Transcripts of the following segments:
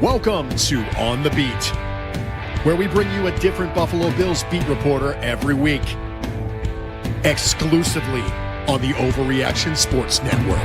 Welcome to On the Beat, where we bring you a different Buffalo Bills beat reporter every week, exclusively on the Overreaction Sports Network.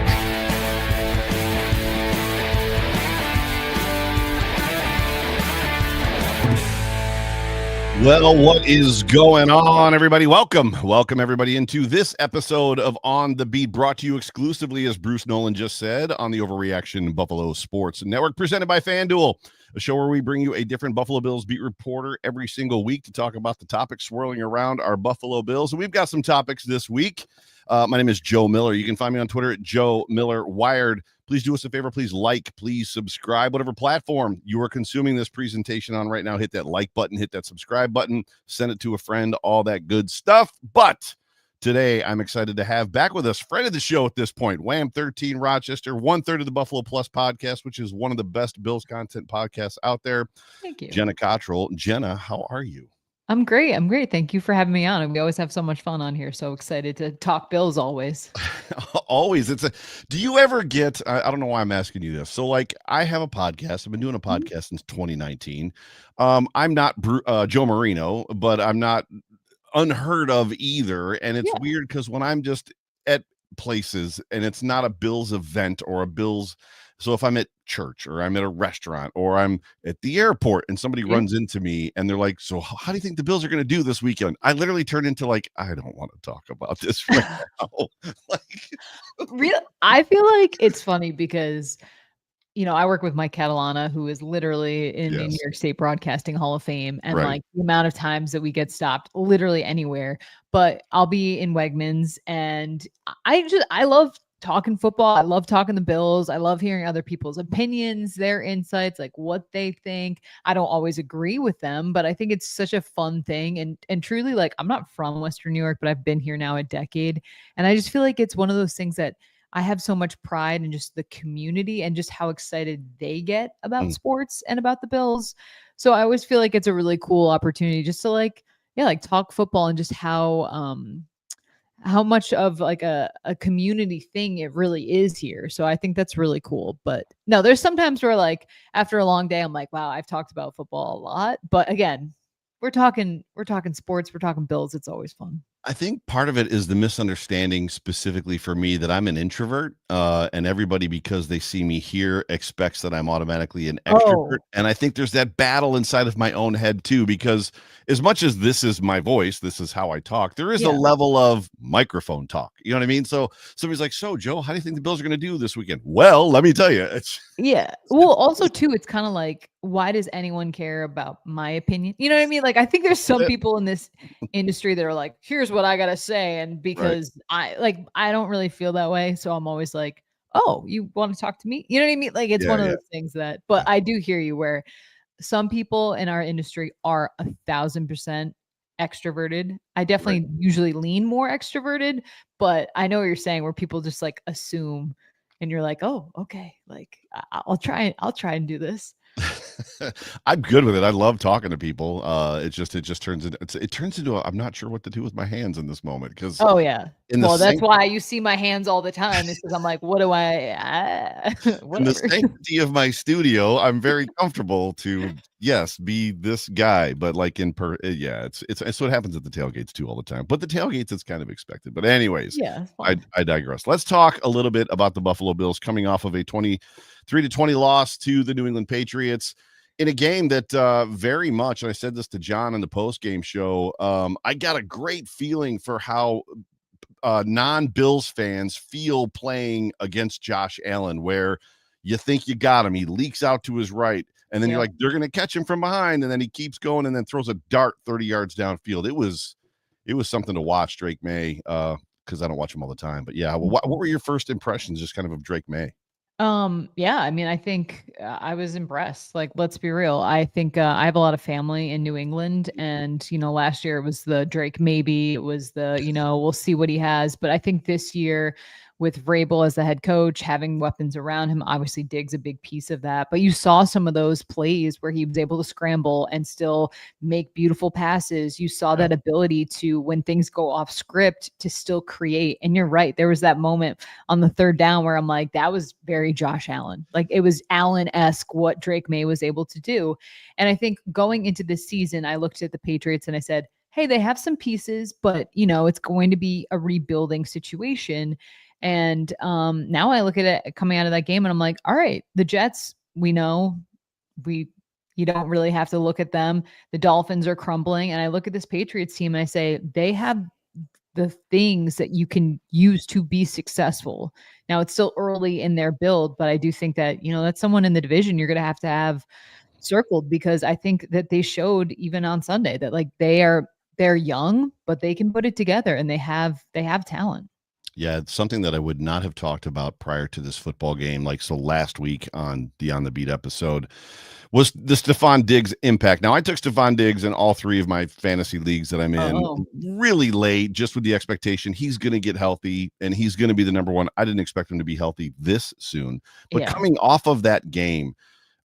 Well, what is going on, everybody? Welcome everybody into this episode of On the Beat, brought to you exclusively, as Bruce Nolan just said, on the Overreaction Buffalo Sports Network, presented by FanDuel, a show where we bring you a different Buffalo Bills beat reporter every single week to talk about the topics swirling around our Buffalo Bills. And we've got some topics this week. My name is Joe Miller. You can find me on Twitter at Joe Miller Wired. Please do us a favor. Please like, please subscribe, whatever platform you are consuming this presentation on right now. Hit that like button, hit that subscribe button, send it to a friend, all that good stuff. But today I'm excited to have back with us, friend of the show at this point, WHAM 13 Rochester, 1/3 of the Buffalo Plus podcast, which is one of the best Bills content podcasts out there. Thank you. Jenna Cottrell. Jenna, how are you? I'm great. Thank you for having me on. We always have so much fun on here. So excited to talk Bills always. Always. Do you ever get, I don't know why I'm asking you this. So like I have a podcast. I've been doing a podcast since 2019. I'm not Joe Marino, but I'm not unheard of either. And it's weird because when I'm just at places and it's not a Bills event or a Bills, so if I'm at church or I'm at a restaurant or I'm at the airport and somebody runs into me and they're like, so how do you think the Bills are going to do this weekend? I literally turn into like, I don't want to talk about this right now. I feel like it's funny because, you know, I work with Mike Catalana, who is literally in the New York State Broadcasting Hall of Fame. And like the amount of times that we get stopped literally anywhere, but I'll be in Wegmans and I love talking football. I love talking the Bills. I love hearing other people's opinions, their insights, like what they think. I don't always agree with them, but I think it's such a fun thing. And truly, like, I'm not from Western New York, but I've been here now a decade. And I just feel like it's one of those things that I have so much pride in just the community and just how excited they get about sports and about the Bills. So I always feel like it's a really cool opportunity just to like talk football and just how much of like a community thing it really is here. So I think that's really cool. But no, there's sometimes where like after a long day, I'm like, wow, I've talked about football a lot. But again, we're talking sports, we're talking Bills. It's always fun. I think part of it is the misunderstanding specifically for me that I'm an introvert and everybody, because they see me here, expects that I'm automatically an extrovert. And I think there's that battle inside of my own head too, because as much as this is my voice, this is how I talk, there is a level of microphone talk. You know what I mean? So somebody's like, so Joe, how do you think the Bills are going to do this weekend? Well, let me tell you. Well, also too, it's kind of like, why does anyone care about my opinion? You know what I mean? Like, I think there's some people in this industry that are like, here's what I got to say. And because I don't really feel that way. So I'm always like, oh, you want to talk to me? You know what I mean? Like, it's one of those things but I do hear you where some people in our industry are 1,000% extroverted. I definitely usually lean more extroverted, but I know what you're saying where people just like assume and you're like, oh, okay. Like I'll try and do this. I'm good with it. I love talking to people. It just turns into I'm not sure what to do with my hands in this moment because that's why you see my hands all the time. Is because I'm like, what do I? In the sanctity of my studio, I'm very comfortable to be this guy, but like it's what happens at the tailgates too all the time. But the tailgates is kind of expected. But anyways, I digress. Let's talk a little bit about the Buffalo Bills coming off of a 23-20 loss to the New England Patriots in a game that very much, and I said this to John on the postgame show, I got a great feeling for how non-Bills fans feel playing against Josh Allen, where you think you got him. He leaks out to his right, and then you're like, they're going to catch him from behind, and then he keeps going and then throws a dart 30 yards downfield. It was something to watch, Drake May, because I don't watch him all the time. But what were your first impressions just kind of Drake May? I mean, I think I was impressed. Like, let's be real. I think I have a lot of family in New England, and last year it was the Drake maybe. It was the we'll see what he has. But I think this year with Vrabel as the head coach, having weapons around him. Obviously, Diggs a big piece of that. But you saw some of those plays where he was able to scramble and still make beautiful passes. You saw that ability to, when things go off script, to still create. And you're right. There was that moment on the third down where I'm like, that was very Josh Allen. Like, it was Allen-esque what Drake May was able to do. And I think going into this season, I looked at the Patriots and I said, hey, they have some pieces, but it's going to be a rebuilding situation. And now I look at it coming out of that game and I'm like, all right, the Jets, we know you don't really have to look at them. The Dolphins are crumbling. And I look at this Patriots team and I say, they have the things that you can use to be successful. Now it's still early in their build, but I do think that, that's someone in the division you're going to have circled, because I think that they showed even on Sunday that like they're young, but they can put it together and they have talent. Yeah, it's something that I would not have talked about prior to this football game. Like, so last week on the On the Beat episode was the Stephon Diggs impact. Now, I took Stephon Diggs in all 3 of my fantasy leagues that I'm in really late, just with the expectation he's going to get healthy and he's going to be the number one. I didn't expect him to be healthy this soon. But coming off of that game,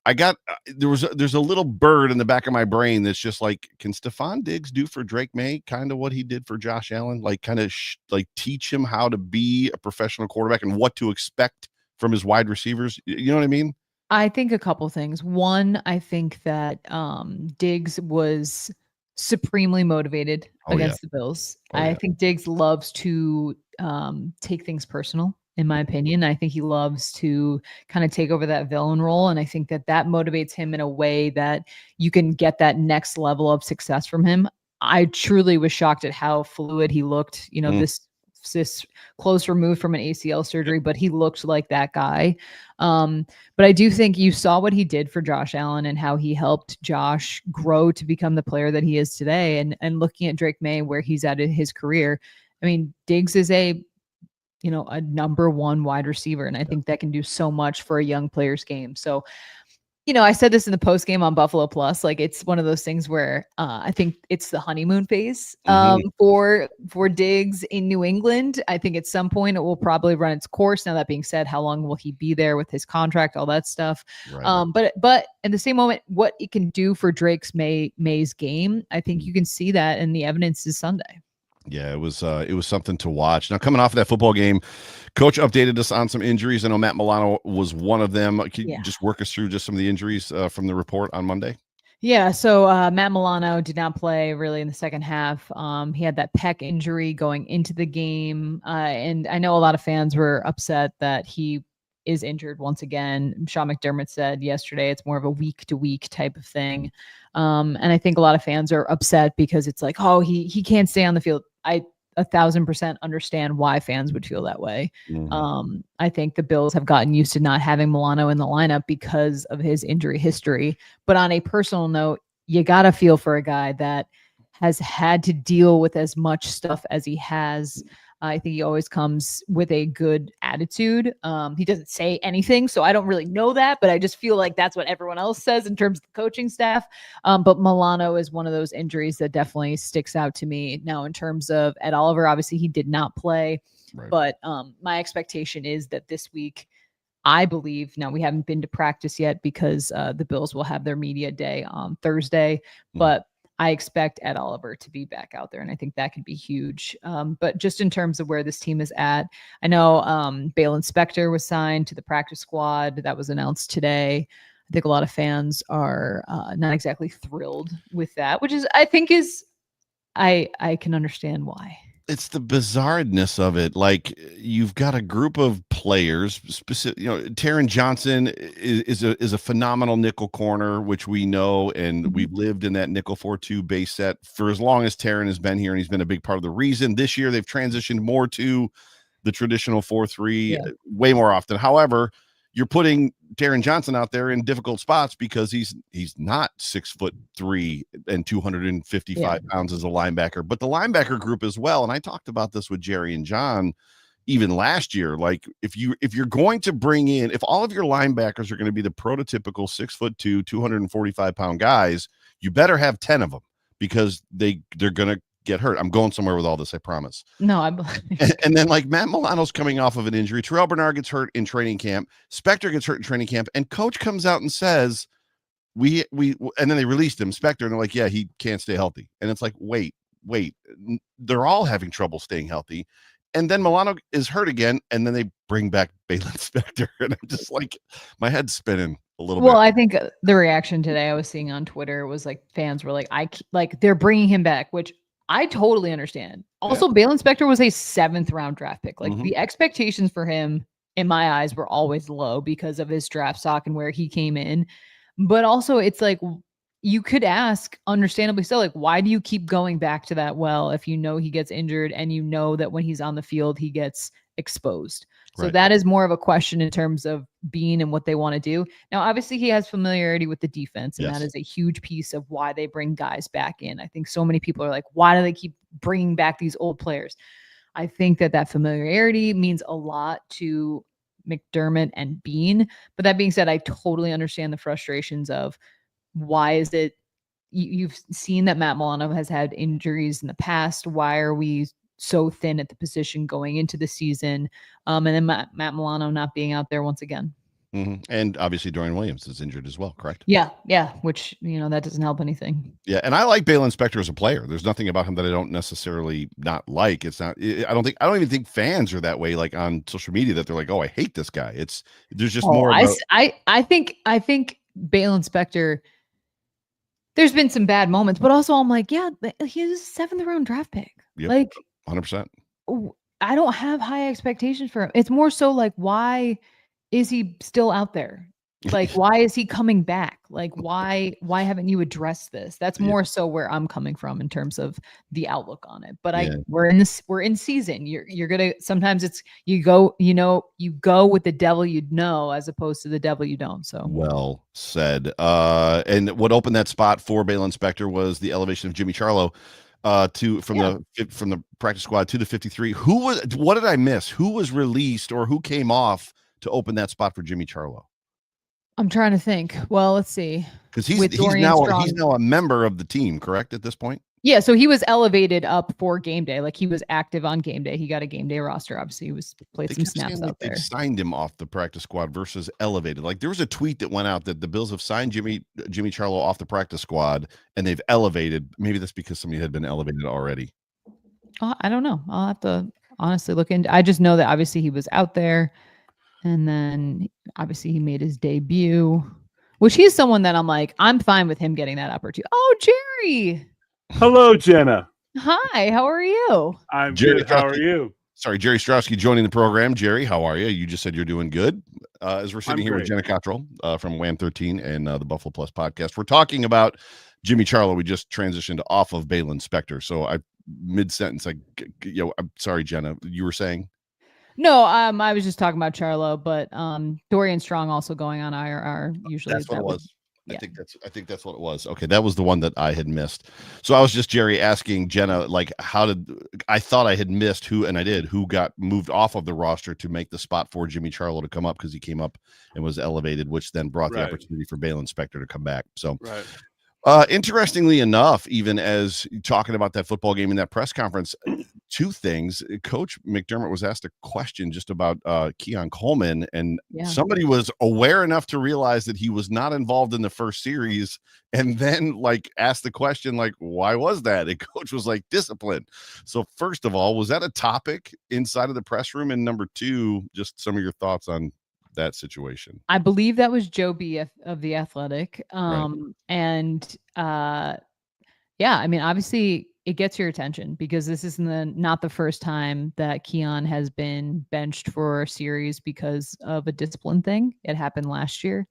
I got there's a little bird in the back of my brain that's just like, can Stephon Diggs do for Drake May kind of what he did for Josh Allen? Like, kind of like teach him how to be a professional quarterback and what to expect from his wide receivers. You know what I mean? I think a couple things. One, I think that Diggs was supremely motivated against the Bills. I think Diggs loves to take things personal, in my opinion. I think he loves to kind of take over that villain role. And I think that motivates him in a way that you can get that next level of success from him. I truly was shocked at how fluid he looked, this close removed from an ACL surgery, but he looked like that guy. But I do think you saw what he did for Josh Allen and how he helped Josh grow to become the player that he is today. And looking at Drake May, where he's at in his career, I mean, Diggs is a number 1 wide receiver. And I think that can do so much for a young player's game. So, I said this in the post game on Buffalo Plus, like it's one of those things where I think it's the honeymoon phase for Diggs in New England. I think at some point it will probably run its course. Now, that being said, how long will he be there with his contract, all that stuff? Right. But at the same moment, what it can do for Drake's May's game, I think you can see that, and the evidence is Sunday. Yeah, it was something to watch. Now, coming off of that football game, Coach updated us on some injuries. I know Matt Milano was one of them. Can you just work us through just some of the injuries from the report on Monday? Yeah, so Matt Milano did not play really in the second half. He had that pec injury going into the game, and I know a lot of fans were upset that he is injured once again. Sean McDermott said yesterday it's more of a week-to-week type of thing. And I think a lot of fans are upset because it's like, oh, he can't stay on the field. I 1,000% understand why fans would feel that way. I think the Bills have gotten used to not having Milano in the lineup because of his injury history. But on a personal note, you got to feel for a guy that has had to deal with as much stuff as he has. I think he always comes with a good attitude. He doesn't say anything, so I don't really know that, but I just feel like that's what everyone else says in terms of the coaching staff. But Milano is one of those injuries that definitely sticks out to me. Now, in terms of Ed Oliver, obviously he did not play, but my expectation is that this week, I believe, now we haven't been to practice yet because the Bills will have their media day on Thursday, but I expect Ed Oliver to be back out there, and I think that could be huge. But just in terms of where this team is at, I know Balin Spector was signed to the practice squad. That was announced today. I think a lot of fans are not exactly thrilled with that, which is, I think I can understand why. It's the bizarreness of it. Like, you've got a group of players, specific, Taron Johnson is a phenomenal nickel corner, which we know, and we've lived in that nickel 4-2 base set for as long as Taron has been here, and he's been a big part of the reason. This year they've transitioned more to the traditional 4-3 way more often. However, you're putting Taron Johnson out there in difficult spots because he's not 6'3" and 255 pounds as a linebacker, but the linebacker group as well. And I talked about this with Jerry and John even last year. Like, if you're going to bring in, if all of your linebackers are going to be the prototypical 6'2", 245 pound guys, you better have 10 of them, because they're going to get hurt. I'm going somewhere with all this, I promise. No, and then like Matt Milano's coming off of an injury. Terrell Bernard gets hurt in training camp. Spector gets hurt in training camp, and coach comes out and says, we and then they released him, Spector, and they're like, yeah, he can't stay healthy. And it's like, wait, they're all having trouble staying healthy. And then Milano is hurt again, and then they bring back Baylon Spector, and I'm just like, my head's spinning a little bit. Well, I think the reaction today I was seeing on Twitter was like fans were like, they're bringing him back, which I totally understand. Also, Baylon Spector was a 7th round draft pick. Like the expectations for him, in my eyes, were always low because of his draft stock and where he came in. But also, it's like, you could ask, understandably so, like, why do you keep going back to that well if you know he gets injured and you know that when he's on the field, he gets exposed? So that is more of a question in terms of Bean and what they want to do. Now, obviously, he has familiarity with the defense, and that is a huge piece of why they bring guys back in. I think so many people are like, why do they keep bringing back these old players? I think that familiarity means a lot to McDermott and Bean. But that being said, I totally understand the frustrations of, why is it you've seen that Matt Milano has had injuries in the past? Why are we so thin at the position going into the season? And then Matt Milano not being out there once again. And obviously Dorian Williams is injured as well, correct? Yeah. Which, that doesn't help anything. Yeah, and I like Baylon Spector as a player. There's nothing about him that I don't necessarily not like. It's not. I don't even think fans are that way. Like on social media, that they're like, "Oh, I hate this guy." There's just more. I think Baylon Spector. There's been some bad moments, but also I'm like, yeah, he's a 7th round draft pick. Yep, like 100%. I don't have high expectations for him. It's more so like, why is he still out there? Like, why is he coming back? Like, why haven't you addressed this? That's more so where I'm coming from in terms of the outlook on it. But we're in season. You're gonna, sometimes it's you go with the devil you know as opposed to the devil you don't. So well said. And what opened that spot for Baylon Spector was the elevation of Jimmy Charlo from the practice squad to the 53. What did I miss? Who was released or who came off to open that spot for Jimmy Charlo? I'm trying to think. Well, let's see. Because he's now a member of the team, correct, at this point? Yeah, so he was elevated up for game day. Like, he was active on game day. He got a game day roster. Obviously, he played some snaps out there. They signed him off the practice squad versus elevated. Like, there was a tweet that went out that the Bills have signed Jimmy Charlo off the practice squad and they've elevated. Maybe that's because somebody had been elevated already. I don't know. I'll have to honestly look into. I just know that obviously he was out there. And then obviously he made his debut, which he's someone that I'm like, I'm fine with him getting that opportunity. Oh, Jerry. Hello, Jenna. Hi, how are you? I'm good. How are you? Sorry, Jerry Strowski joining the program. Jerry, how are you? You just said you're doing good. As we're sitting here with Jenna Cottrell from WHAM 13 and the Buffalo Plus podcast, we're talking about Jimmy Charlo. We just transitioned off of Baylon Spector. So mid-sentence, I'm sorry, Jenna, you were saying? No, I was just talking about Charlo, but Dorian Strong also going on IRR. Usually that's what it was. Yeah. I think that's what it was. Okay, that was the one that I had missed. So I was just, Jerry, asking Jenna, like, I thought I had missed who got moved off of the roster to make the spot for Jimmy Charlo to come up, because he came up and was elevated, which then brought the opportunity for Baylon Spector to come back. So interestingly enough, even as talking about that football game in that press conference, two things. Coach McDermott was asked a question just about Keon Coleman, and somebody was aware enough to realize that he was not involved in the first series, and then asked the question, why was that? And coach was like, discipline. So first of all, was that a topic inside of the press room? And number two, just some of your thoughts on that situation. I believe that was Joe B of The Athletic. And I mean, obviously it gets your attention because this is not the first time that Keon has been benched for a series because of a discipline thing. It happened last year.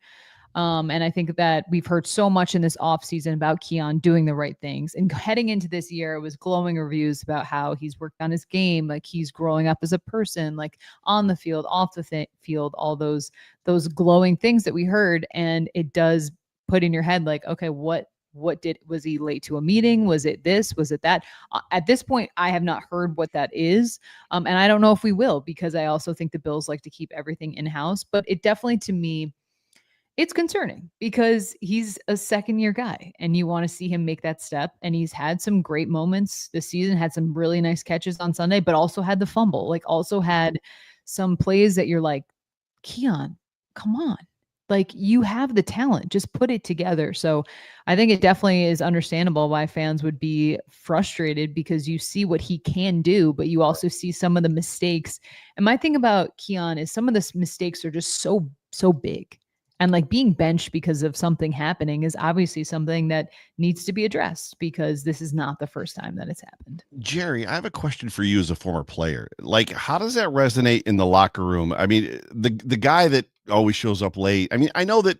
And I think that we've heard so much in this offseason about Keon doing the right things. And heading into this year, it was glowing reviews about how he's worked on his game, like he's growing up as a person, like on the field, off the field, all those glowing things that we heard. And it does put in your head, like, okay, was he late to a meeting? Was it this? Was it that? At this point, I have not heard what that is. And I don't know if we will, because I also think the Bills like to keep everything in-house. But it definitely, to me, It's concerning because he's a second-year guy, and you want to see him make that step. And he's had some great moments this season, had some really nice catches on Sunday, but also had the fumble, like also had some plays that you're like, Keon, come on. Like, you have the talent, just put it together. So I think it definitely is understandable why fans would be frustrated, because you see what he can do, but you also see some of the mistakes. And my thing about Keon is some of the mistakes are just so big. And like, being benched because of something happening is obviously something that needs to be addressed, because this is not the first time that it's happened. Jerry, I have a question for you as a former player. Like, how does that resonate in the locker room? I mean, the guy that always shows up late. I mean, I know that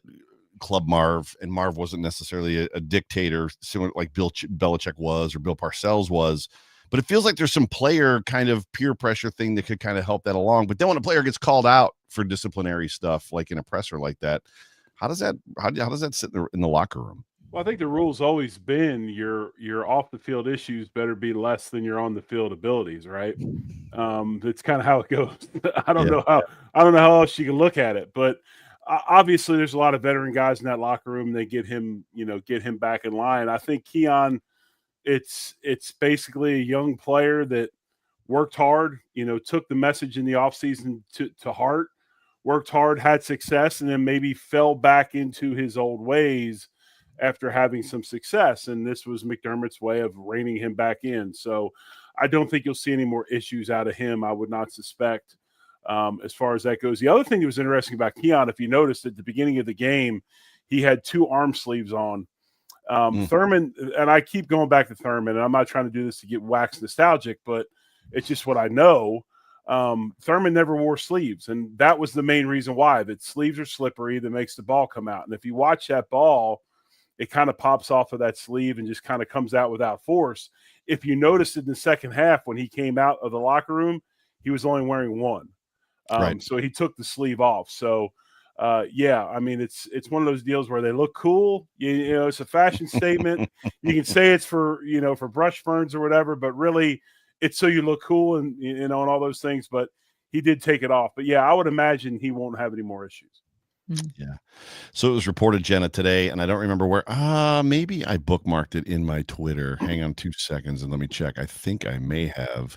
Club Marv, and Marv wasn't necessarily a dictator, similar like Bill Belichick was or Bill Parcells was, but it feels like there's some player kind of peer pressure thing that could kind of help that along. But then when a player gets called out for disciplinary stuff, like in a presser like that, how does that sit in the locker room? Well, I think the rule's always been your off the field issues better be less than your on the field abilities, right? That's kind of how it goes. I don't know how else you can look at it, but obviously there's a lot of veteran guys in that locker room. They get him back in line. I think Keon, it's basically a young player that worked hard, took the message in the offseason to heart, worked hard, had success, and then maybe fell back into his old ways after having some success. And this was McDermott's way of reining him back in. So I don't think you'll see any more issues out of him. I would not suspect as far as that goes. The other thing that was interesting about Keon, if you noticed at the beginning of the game, he had 2 arm sleeves on. Thurman, and I keep going back to Thurman, and I'm not trying to do this to get wax nostalgic, but it's just what I know. Thurman never wore sleeves, and that was the main reason why. That sleeves are slippery, that makes the ball come out. And if you watch that ball, it kind of pops off of that sleeve and just kind of comes out without force. If you noticed in the second half, when he came out of the locker room, he was only wearing one. Right. So he took the sleeve off. So, I mean, it's one of those deals where they look cool. It's a fashion statement. You can say it's for brush ferns or whatever, but really it's so you look cool and, and all those things. But he did take it off. But, yeah, I would imagine he won't have any more issues. Yeah. So it was reported, Jenna, today, and I don't remember where. Maybe I bookmarked it in my Twitter. Hang on 2 seconds and let me check. I think I may have.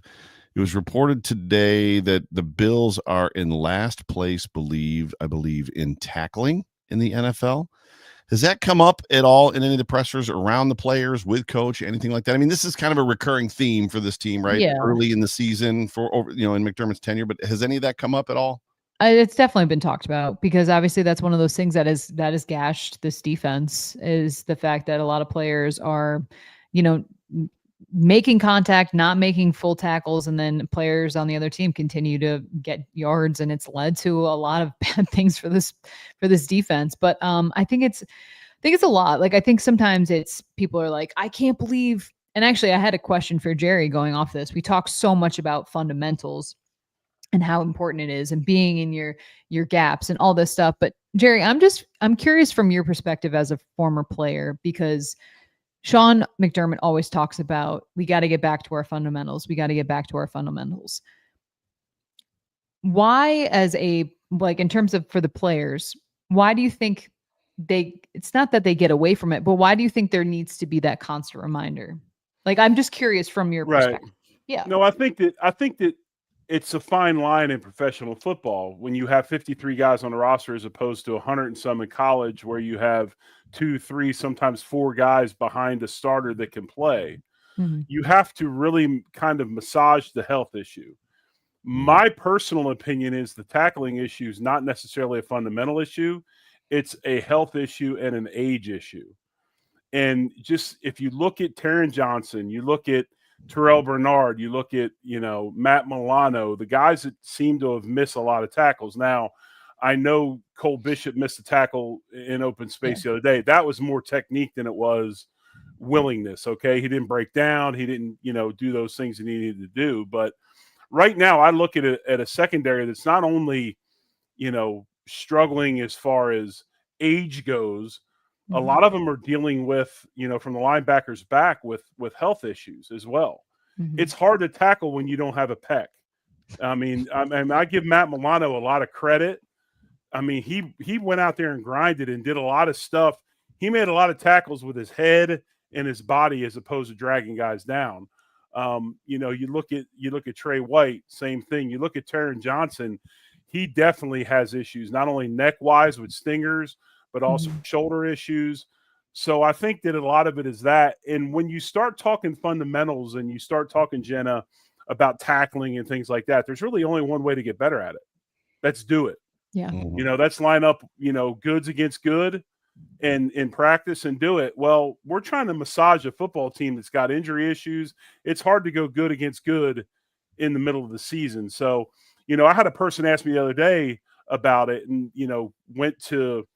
It was reported today that the Bills are in last place, I believe, in tackling in the NFL. Has that come up at all in any of the pressers around the players, with coach, anything like that? I mean, this is kind of a recurring theme for this team, right? Yeah. Early in the season in McDermott's tenure, but has any of that come up at all? It's definitely been talked about, because obviously that's one of those things that is gashed this defense, is the fact that a lot of players are, making contact, not making full tackles, and then players on the other team continue to get yards, and it's led to a lot of bad things for this defense. But I think it's a lot. Like, I think sometimes it's people are like, I can't believe. And actually, I had a question for Jerry going off this. We talk so much about fundamentals and how important it is, and being in your gaps and all this stuff. But Jerry, I'm curious from your perspective as a former player, because Sean McDermott always talks about, we got to get back to our fundamentals. We got to get back to our fundamentals. Why, in terms of for the players, why do you think it's not that they get away from it, but why do you think there needs to be that constant reminder? Like, I'm just curious from your perspective. Yeah. No, I think that it's a fine line in professional football when you have 53 guys on the roster as opposed to 100 and some in college, where you have 2, 3, sometimes 4 guys behind a starter that can play. Mm-hmm. You have to really kind of massage the health issue. My personal opinion is the tackling issue is not necessarily a fundamental issue. It's a health issue and an age issue. And just if you look at Taron Johnson, you look at Terrell Bernard, you look at, Matt Milano, the guys that seem to have missed a lot of tackles. Now, I know Cole Bishop missed a tackle in open space the other day. That was more technique than it was willingness, okay? He didn't break down. He didn't, do those things he needed to do. But right now, I look at a secondary that's not only, struggling as far as age goes. A lot of them are dealing with, from the linebackers back with health issues as well. Mm-hmm. It's hard to tackle when you don't have a pec. I mean, I give Matt Milano a lot of credit I mean, he went out there and grinded and did a lot of stuff. He made a lot of tackles with his head and his body as opposed to dragging guys down. You know, you look at Trey White, same thing. You look at Taron Johnson, he definitely has issues, not only neck wise with stingers, but also shoulder issues. So I think that a lot of it is that. And when you start talking fundamentals and you start talking, Jenna, about tackling and things like that, there's really only one way to get better at it. Let's do it. Yeah. You know, let's line up, you know, goods against good and in practice and do it. Well, we're trying to massage a football team that's got injury issues. It's hard to go good against good in the middle of the season. So, you know, I had a person ask me the other day about it and, you know, went to,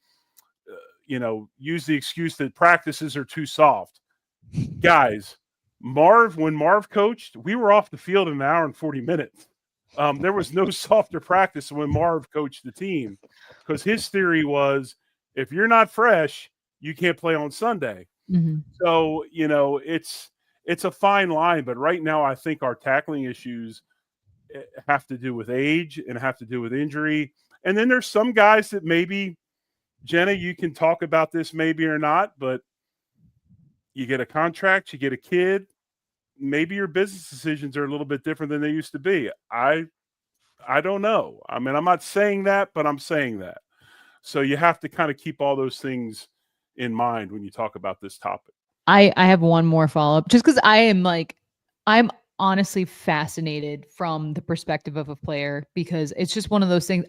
you know, use the excuse that practices are too soft. Guys, when Marv coached, we were off the field in an hour and 40 minutes. There was no softer practice when Marv coached the team because his theory was if you're not fresh, you can't play on Sunday. So, you know, it's a fine line. But right now, I think our tackling issues have to do with age and have to do with injury. And then there's some guys that maybe, Jenna, you can talk about this maybe or not, but you get a contract, you get a kid, maybe your business decisions are a little bit different than they used to be. I don't know. I mean, I'm not saying that, but I'm saying that. So you have to kind of keep all those things in mind when you talk about this topic. I have one more follow-up just because I'm honestly fascinated from the perspective of a player because it's just one of those things.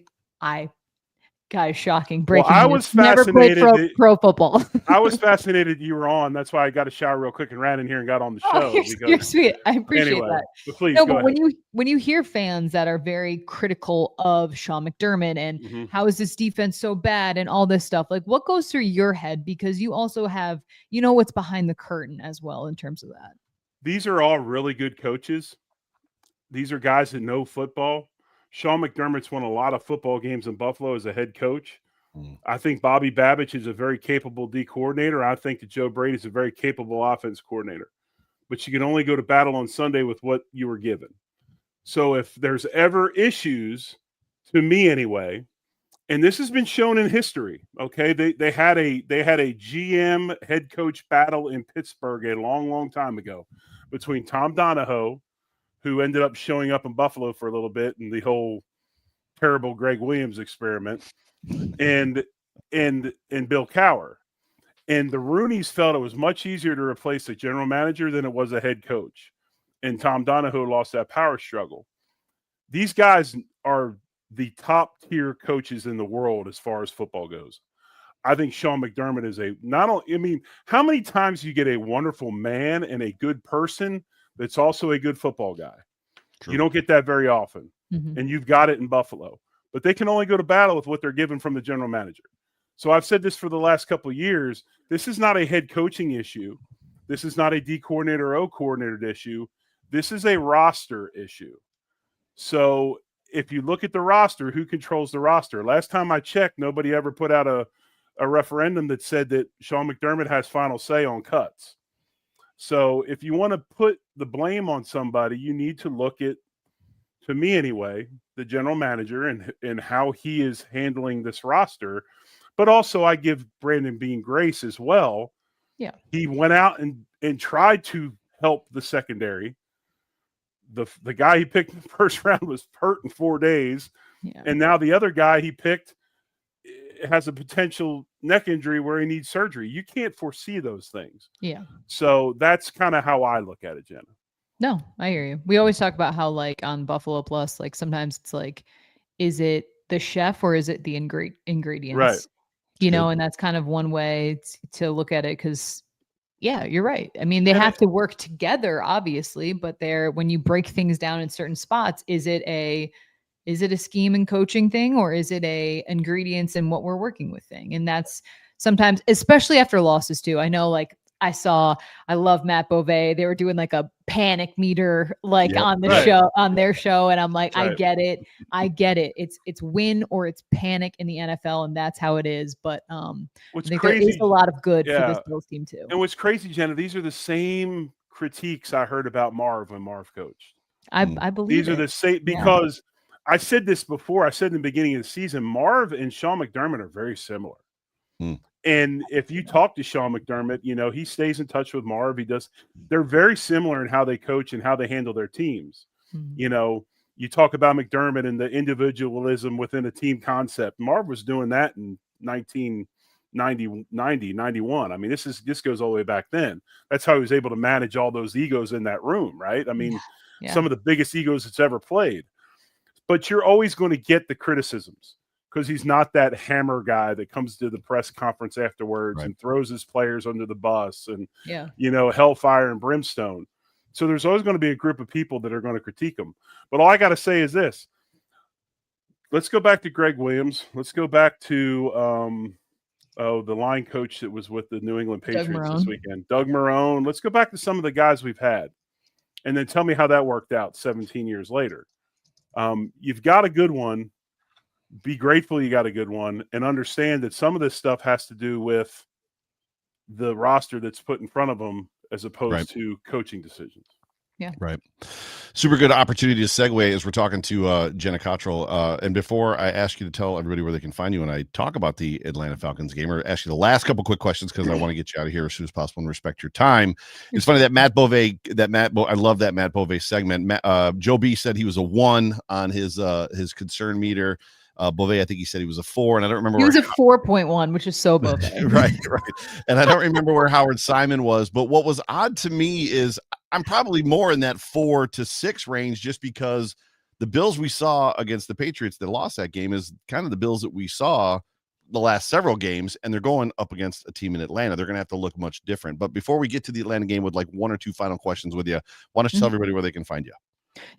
Guys, shocking. Breaking I news. was fascinated. Never played pro football. I was fascinated you were on. That's why I got a shower real quick and ran in here and got on the show. You're sweet. I appreciate that. But please, no, go but ahead. when you hear fans that are very critical of Sean McDermott and how is this defense so bad and all this stuff, like what goes through your head? Because you also have, you know, what's behind the curtain as well in terms of that. These are all really good coaches. These are guys that know football. Sean McDermott's won a lot of football games in Buffalo as a head coach. I think Bobby Babich is a very capable D coordinator. I think that Joe Brady is a very capable offense coordinator. But you can only go to battle on Sunday with what you were given. So if there's ever issues, to me anyway, and this has been shown in history, okay? They had a GM head coach battle in Pittsburgh a long, long time ago between Tom Donahoe, who ended up showing up in Buffalo for a little bit in the whole terrible Greg Williams experiment, and Bill Cowher. And the Rooneys felt it was much easier to replace a general manager than it was a head coach. And Tom Donahoe lost that power struggle. These guys are the top tier coaches in the world as far as football goes. I think Sean McDermott is how many times do you get a wonderful man and a good person that's also a good football guy? True. You don't get that very often. And you've got it in Buffalo. But they can only go to battle with what they're given from the general manager. So I've said this for the last couple of years. This is not a head coaching issue. This is not a D coordinator or O coordinator issue. This is a roster issue. So if you look at the roster, who controls the roster? Last time I checked, nobody ever put out a referendum that said that Sean McDermott has final say on cuts. So if you want to put the blame on somebody, you need to look at, to me anyway, the general manager and how he is handling this roster. But also I give Brandon Beane grace as well. Yeah. He went out and tried to help the secondary. The guy he picked in the first round was hurt in 4 days. Yeah. And now the other guy he picked has a potential neck injury where he needs surgery. You can't foresee those things. Yeah. So that's kind of how I look at it, Jenna. No, I hear you. We always talk about how, like, on Buffalo Plus, like, sometimes it's like, is it the chef or is it the ingredients? Right. You know, and that's kind of one way to look at it because, yeah, you're right. I mean, they have to work together, obviously, but when you break things down in certain spots, is it a scheme and coaching thing or is it a ingredients and what we're working with thing? And that's sometimes, especially after losses too. I know, like, I love Matt Beauvais. They were doing like a panic meter, like on their show. And I'm like, I get it. It's win or it's panic in the NFL. And that's how it is. But I think there is a lot of good for this Bills team too. And what's crazy, Jenna, these are the same critiques I heard about Marv when Marv coached. I believe these are the same because I said this before. I said in the beginning of the season, Marv and Sean McDermott are very similar. And if you talk to Sean McDermott, he stays in touch with Marv. They're very similar in how they coach and how they handle their teams. You talk about McDermott and the individualism within a team concept. Marv was doing that in 91. I mean, this goes all the way back then. That's how he was able to manage all those egos in that room, right? I mean, some of the biggest egos that's ever played. But you're always going to get the criticisms because he's not that hammer guy that comes to the press conference afterwards and throws his players under the bus and, hellfire and brimstone. So there's always going to be a group of people that are going to critique him. But all I got to say is this. Let's go back to Greg Williams. Let's go back to the line coach that was with the New England Patriots this weekend, Doug Marrone. Let's go back to some of the guys we've had and then tell me how that worked out 17 years later. You've got a good one. Be grateful you got a good one and understand that some of this stuff has to do with the roster that's put in front of them as opposed to coaching decisions. Yeah. Right. Super good opportunity to segue as we're talking to Jenna Cottrell. And before I ask you to tell everybody where they can find you when I talk about the Atlanta Falcons game, or ask you the last couple quick questions because I want to get you out of here as soon as possible and respect your time. It's funny that Matt Bove, I love that Matt Bove segment. Joe B said he was a 1 on his concern meter. Bove, I think he said he was a 4, and I don't remember. He was a 4.1, which is so Bove. right. And I don't remember where Howard Simon was, but what was odd to me is I'm probably more in that 4 to 6 range just because the Bills we saw against the Patriots that lost that game is kind of the Bills that we saw the last several games, and they're going up against a team in Atlanta. They're going to have to look much different. But before we get to the Atlanta game with like 1 or 2 final questions with you, why don't you tell everybody where they can find you?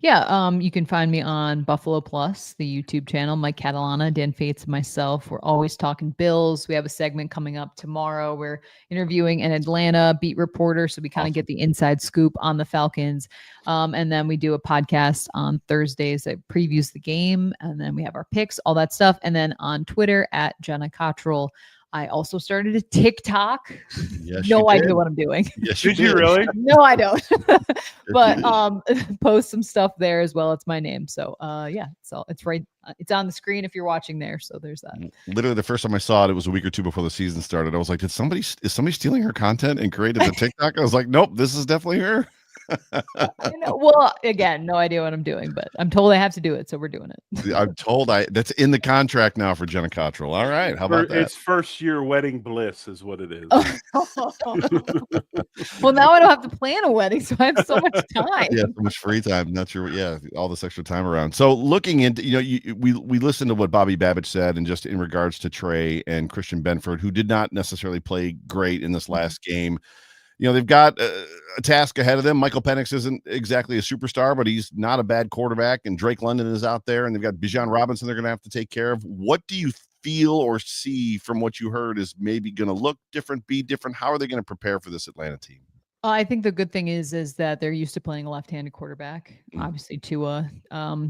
Yeah, you can find me on Buffalo Plus, the YouTube channel. Mike Catalana, Dan Fates, and myself. We're always talking Bills. We have a segment coming up tomorrow. We're interviewing an Atlanta beat reporter, so we kind of get the inside scoop on the Falcons. And then we do a podcast on Thursdays that previews the game, and then we have our picks, all that stuff. And then on Twitter at Jenna Cottrell. I also started a TikTok. Yes, no idea what I'm doing. Yes, did you really? No, I don't. But post some stuff there as well. It's my name. So so it's right. It's on the screen if you're watching there. So there's that. Literally the first time I saw it was a week or 2 before the season started. I was like, is somebody stealing her content and created the TikTok? I was like, nope, this is definitely her. Well, again, no idea what I'm doing, but I'm told I have to do it, so we're doing it. I'm told that's in the contract now for Jenna Cottrell. All right, how about that? It's first year wedding bliss is what it is. Well, now I don't have to plan a wedding, so I have so much time. Yeah, so much free time. Not sure. Yeah, all this extra time around. So looking into, we listened to what Bobby Babbitt said, and just in regards to Trey and Christian Benford, who did not necessarily play great in this last game. They've got a task ahead of them. Michael Penix isn't exactly a superstar, but he's not a bad quarterback. And Drake London is out there, and they've got Bijan Robinson they're going to have to take care of. What do you feel or see from what you heard is maybe going to look different, be different? How are they going to prepare for this Atlanta team? I think the good thing is that they're used to playing a left-handed quarterback, obviously Tua.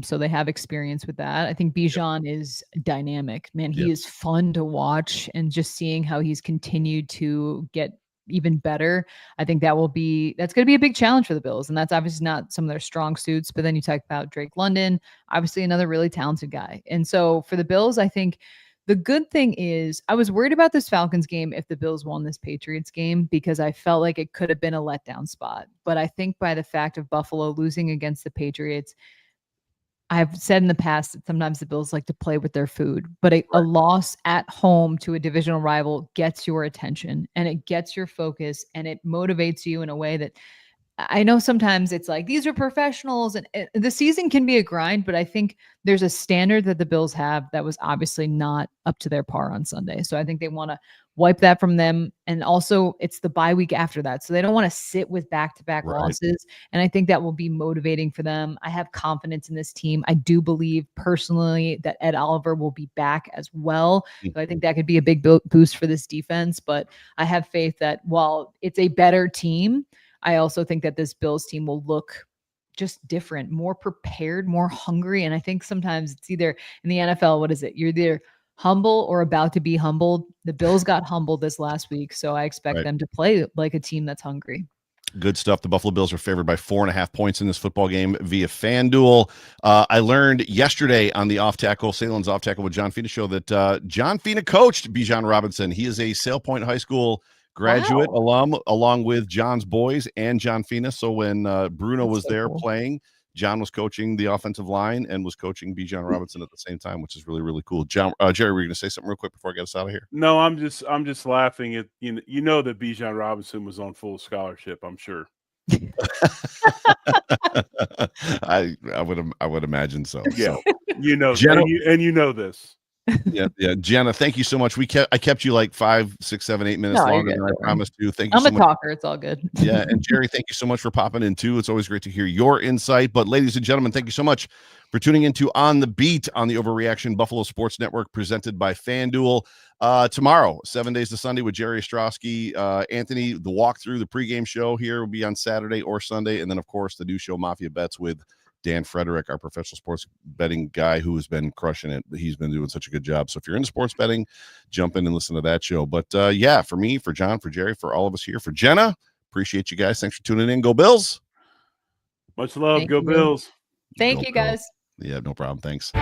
So they have experience with that. I think Bijan is dynamic, man. He is fun to watch, and just seeing how he's continued to get even better. I think that's going to be a big challenge for the Bills. And that's obviously not some of their strong suits, but then you talk about Drake London, obviously another really talented guy. And so for the Bills, I think the good thing is I was worried about this Falcons game if the Bills won this Patriots game, because I felt like it could have been a letdown spot. But I think by the fact of Buffalo losing against the Patriots, I've said in the past that sometimes the Bills like to play with their food, but a loss at home to a divisional rival gets your attention, and it gets your focus, and it motivates you in a way that I know sometimes it's like, these are professionals, and the season can be a grind, but I think there's a standard that the Bills have that was obviously not up to their par on Sunday. So I think they want to wipe that from them. And also it's the bye week after that. So they don't want to sit with back-to-back losses. And I think that will be motivating for them. I have confidence in this team. I do believe personally that Ed Oliver will be back as well. So I think that could be a big boost for this defense. But I have faith that while it's a better team, I also think that this Bills team will look just different, more prepared, more hungry. And I think sometimes it's either in the NFL, what is it? You're either humble or about to be humbled. The Bills got humbled this last week, so I expect them to play like a team that's hungry. Good stuff. The Buffalo Bills are favored by 4.5 points in this football game via FanDuel. I learned yesterday on the Salem's Off Tackle with John Fina show that John Fina coached Bijan Robinson. He is a Sale Point High School graduate alum, along with John's boys and John Fina. So when Bruno was there playing, John was coaching the offensive line and was coaching Bijan Robinson at the same time, which is really, really cool. John, Jerry, were you going to say something real quick before I get us out of here? No, I'm just laughing at you know that Bijan Robinson was on full scholarship, I'm sure. I would imagine so. Yeah, so. Jenna, and you know this. Yeah, Jenna, thank you so much. I kept you like 5, 6, 7, 8 minutes longer than I promised to. Thank you. I'm a talker. It's all good. Yeah, and Jerry, thank you so much for popping in too. It's always great to hear your insight. But ladies and gentlemen, thank you so much for tuning into On the Beat on the Overreaction Buffalo Sports Network, presented by FanDuel. Tomorrow, 7 days to Sunday with Jerry Ostrowski, Anthony. The walkthrough, the pregame show here will be on Saturday or Sunday, and then of course the new show Mafia Bets with Dan Frederick, our professional sports betting guy who has been crushing it. He's been doing such a good job. So if you're into sports betting, jump in and listen to that show. But yeah, for me, for John, for Jerry, for all of us here, for Jenna, appreciate you guys. Thanks for tuning in. Go Bills. Much love. Go Bills. Thank you, guys. Yeah, no problem. Thanks.